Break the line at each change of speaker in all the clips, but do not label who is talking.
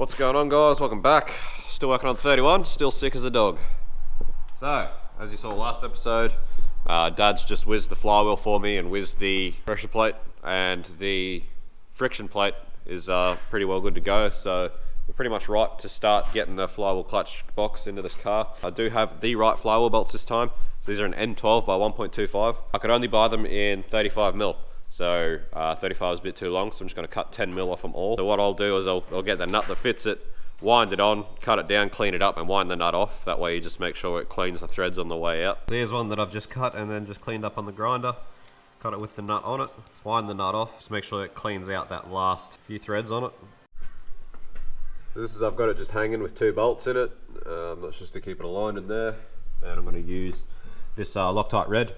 What's going on, guys? Welcome back. Still working on 31, still sick as a dog. So, as you saw last episode, Dad's just whizzed the flywheel for me and whizzed the pressure plate, and the friction plate is pretty well good to go. So we're pretty much right to start getting the flywheel clutch box into this car. I do have the right flywheel belts this time. So these are an N12 by 1.25. I could only buy them in 35mm. So 35 is a bit too long, so I'm just going to cut 10mm off them all. So what I'll do is I'll get the nut that fits it, wind it on, cut it down, clean it up, and wind the nut off. That way you just make sure it cleans the threads on the way out. So here's one that I've just cut and then just cleaned up on the grinder. Cut it with the nut on it, wind the nut off, just make sure it cleans out that last few threads on it. So this is, I've got it just hanging with 2 bolts in it. That's just to keep it aligned in there. And I'm going to use this Loctite red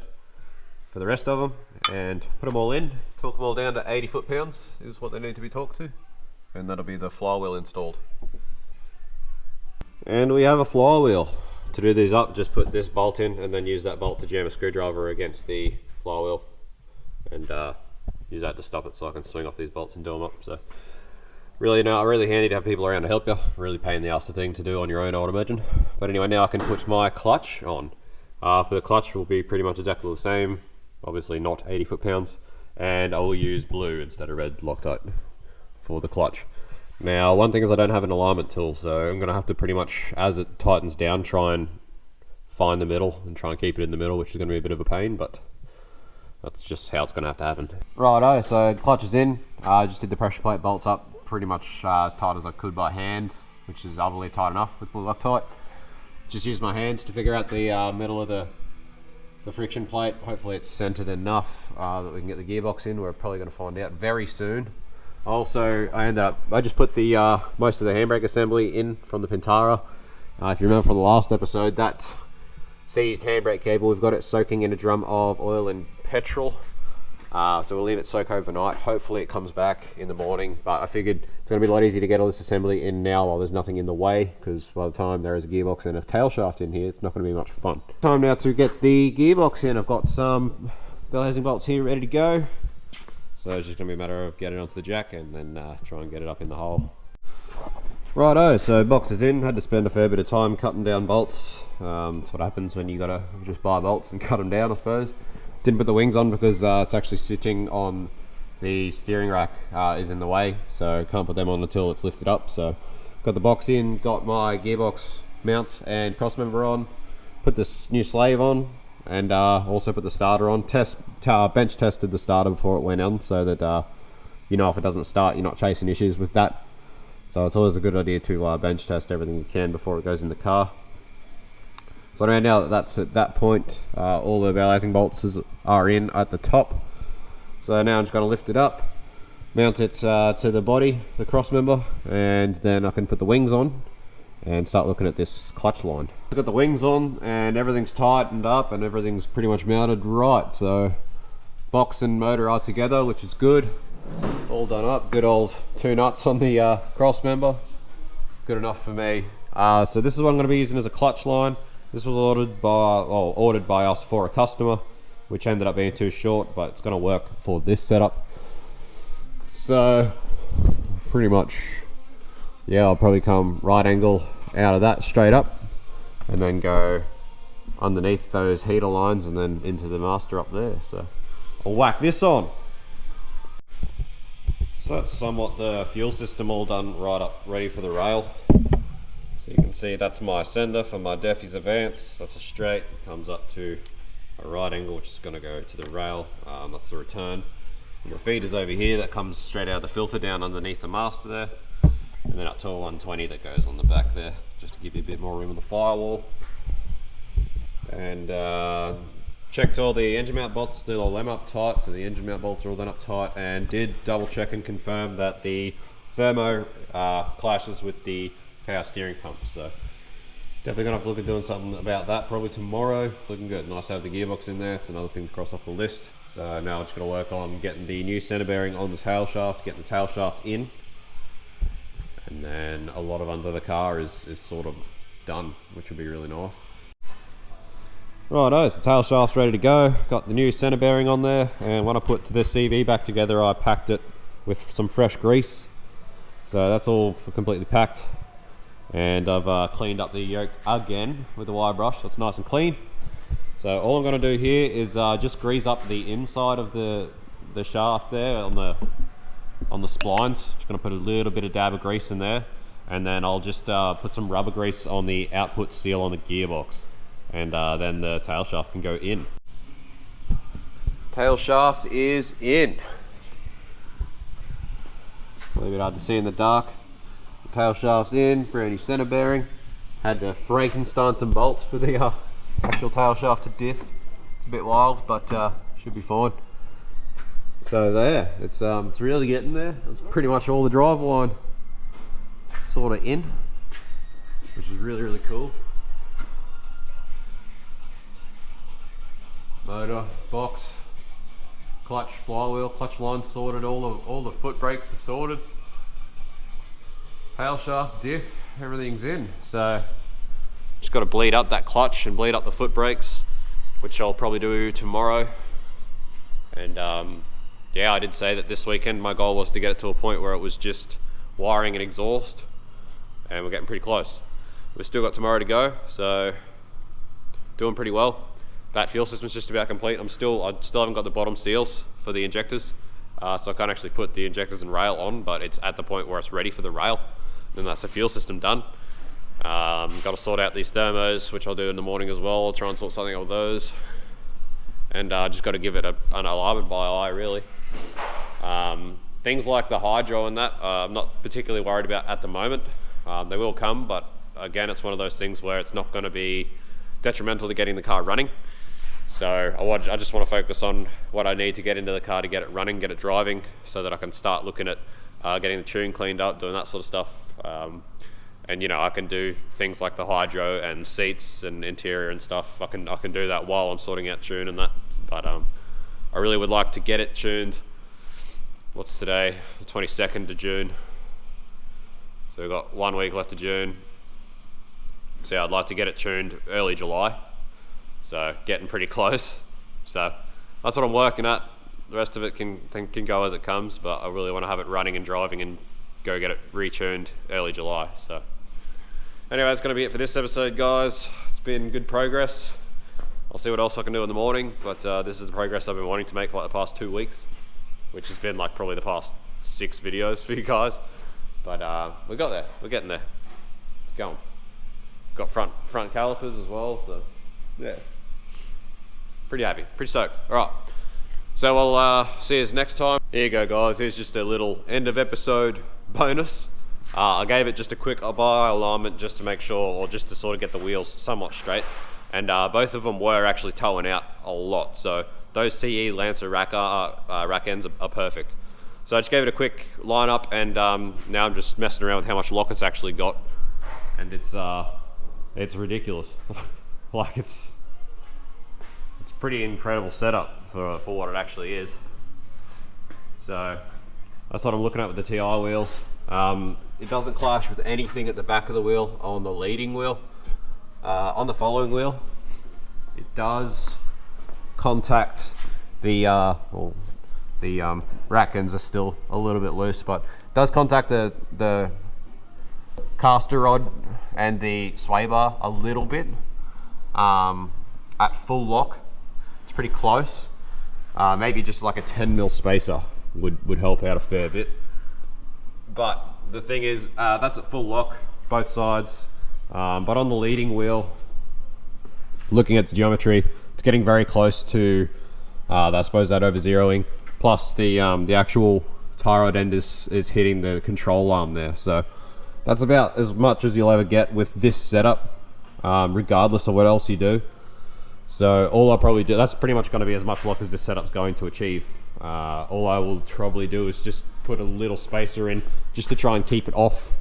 for the rest of them and put them all in, torque them all down to 80 foot-pounds is what they need to be torqued to, and that'll be the flywheel installed. And we have a flywheel. To do these up, just put this bolt in and then use that bolt to jam a screwdriver against the flywheel and use that to stop it so I can swing off these bolts and do them up. So really handy to have people around to help you. Really pain in the ass thing to do on your own, I would imagine. But anyway, now I can put my clutch on. For the clutch will be pretty much exactly the same. Obviously not 80 foot-pounds, and I will use blue instead of red Loctite for the clutch. Now, one thing is I don't have an alignment tool, so I'm going to have to pretty much, as it tightens down, try and find the middle and try and keep it in the middle, which is going to be a bit of a pain, but that's just how it's going to have to happen. Righto, so the clutch is in. I just did the pressure plate bolts up pretty much as tight as I could by hand, which is I believe tight enough with blue Loctite. Just use my hands to figure out the middle of the friction plate. Hopefully it's centered enough that we can get the gearbox in. We're probably going to find out very soon. Also, I just put the most of the handbrake assembly in from the Pintara. If you remember from the last episode, that seized handbrake cable, we've got it soaking in a drum of oil and petrol. So we'll leave it soak overnight. Hopefully it comes back in the morning, but I figured it's going to be a lot easier to get all this assembly in now while there's nothing in the way, because by the time there is a gearbox and a tail shaft in here, it's not going to be much fun. Time now to get the gearbox in. I've got some bell housing bolts here ready to go. So it's just going to be a matter of getting it onto the jack and then try and get it up in the hole. Righto, so box is in. Had to spend a fair bit of time cutting down bolts. That's what happens when you got to just buy bolts and cut them down, I suppose. Didn't put the wings on because it's actually sitting on the steering rack, is in the way, so can't put them on until it's lifted up. So got the box in, got my gearbox mount and cross member on, put this new slave on, and also put the starter on. Bench tested the starter before it went on, so that you know if it doesn't start, you're not chasing issues with that. So it's always a good idea to bench test everything you can before it goes in the car. So now that that's at that point, all the bell housing bolts are in at the top. So now I'm just going to lift it up, mount it to the body, the cross member, and then I can put the wings on and start looking at this clutch line. I've got the wings on and everything's tightened up and everything's pretty much mounted right. So box and motor are together, which is good. All done up. Good old 2 nuts on the cross member. Good enough for me. So this is what I'm going to be using as a clutch line. This was ordered by us for a customer, which ended up being too short, but it's going to work for this setup. So pretty much, yeah, I'll probably come right angle out of that straight up and then go underneath those heater lines and then into the master up there. So I'll whack this on. So that's somewhat the fuel system all done right up, ready for the rail. So you can see that's my sender for my Defy's Advance. That's a straight, comes up to a right angle, which is going to go to the rail. That's the return. And the feeder's over here, that comes straight out of the filter down underneath the master there. And then up to a 120 that goes on the back there, just to give you a bit more room on the firewall. And checked all the engine mount bolts, did all them up tight, so the engine mount bolts are all done up tight, and did double check and confirm that the thermo clashes with the power steering pump. So definitely gonna have to look at doing something about that probably tomorrow. Looking good. Nice to have the gearbox in there. It's another thing to cross off the list. So now I'm just gonna work on getting the new center bearing on the tail shaft, getting the tail shaft in, and then a lot of under the car is sort of done, which will be really nice. Righto, so the tail shaft's ready to go. Got the new center bearing on there, and when I put this CV back together, I packed it with some fresh grease. So that's all completely packed, and I've cleaned up the yoke again with the wire brush, so it's nice and clean. So all I'm going to do here is just grease up the inside of the shaft there on the splines. Just going to put a little bit of dab of grease in there, and then I'll just put some rubber grease on the output seal on the gearbox, and then the tail shaft can go in. Tail shaft is in. A little bit hard to see in the dark. The tail shaft's in, brand new center bearing. Had to Frankenstein some bolts for the actual tail shaft to diff. It's a bit wild, but should be fine. So there, it's really getting there. It's pretty much all the drive line sort of in, which is really, really cool. Motor, box, clutch, flywheel, clutch line sorted, all the foot brakes are sorted. Tail shaft, diff, everything's in. So just got to bleed up that clutch and bleed up the foot brakes, which I'll probably do tomorrow. And yeah, I did say that this weekend my goal was to get it to a point where it was just wiring and exhaust, and we're getting pretty close. We've still got tomorrow to go, so doing pretty well. That fuel system's just about complete. I still haven't got the bottom seals for the injectors, so I can't actually put the injectors and rail on, but it's at the point where it's ready for the rail. Then that's the fuel system done. Got to sort out these thermos, which I'll do in the morning as well. I'll try and sort something out with those, and just got to give it an alignment by eye, really. Things like the hydro and that, I'm not particularly worried about at the moment. They will come, but again, it's one of those things where it's not going to be detrimental to getting the car running. So I just want to focus on what I need to get into the car to get it running, get it driving, so that I can start looking at getting the tune cleaned up, doing that sort of stuff. And you know, I can do things like the hydro and seats and interior and stuff. I can do that while I'm sorting out tune and that. But I really would like to get it tuned. What's today? The 22nd of June. So we've got 1 week left of June. So yeah, I'd like to get it tuned early July. So getting pretty close. So that's what I'm working at. The rest of it can go as it comes, but I really want to have it running and driving and go get it retuned early July. So anyway, that's going to be it for this episode, guys. It's been good progress. I'll see what else I can do in the morning, but this is the progress I've been wanting to make for like the past 2 weeks, which has been like probably the past 6 videos for you guys. But we got there. We're getting there. It's going. Got front calipers as well, so yeah. Pretty happy, pretty stoked. All right. So I'll see you next time. Here you go, guys. Here's just a little end of episode bonus. I gave it just a quick by alignment just to make sure, or just to sort of get the wheels somewhat straight. And both of them were actually towing out a lot. So those TE Lancer rack ends are perfect. So I just gave it a quick line up, and now I'm just messing around with how much lock it's actually got. And it's ridiculous. Like it's pretty incredible setup for what it actually is. So that's what I'm looking at with the TI wheels. It doesn't clash with anything at the back of the wheel on the leading wheel. On the following wheel, it does contact the rack ends are still a little bit loose, but it does contact the caster rod and the sway bar a little bit. At full lock, it's pretty close. Maybe just like a 10mm spacer would help out a fair bit. But the thing is, that's at full lock, both sides. But on the leading wheel, looking at the geometry, it's getting very close to, I suppose, that over zeroing. Plus the actual tie rod end is hitting the control arm there. So that's about as much as you'll ever get with this setup, regardless of what else you do. So all I'll probably do, that's pretty much going to be as much lock as this setup's going to achieve. All I will probably do is just put a little spacer in, just to try and keep it off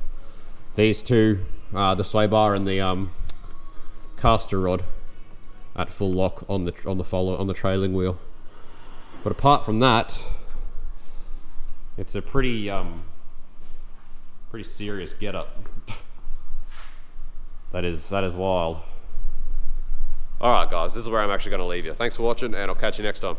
these two, the sway bar and the caster rod at full lock on the trailing wheel. But apart from that, it's a pretty serious getup. That is wild. Alright guys, this is where I'm actually going to leave you. Thanks for watching, and I'll catch you next time.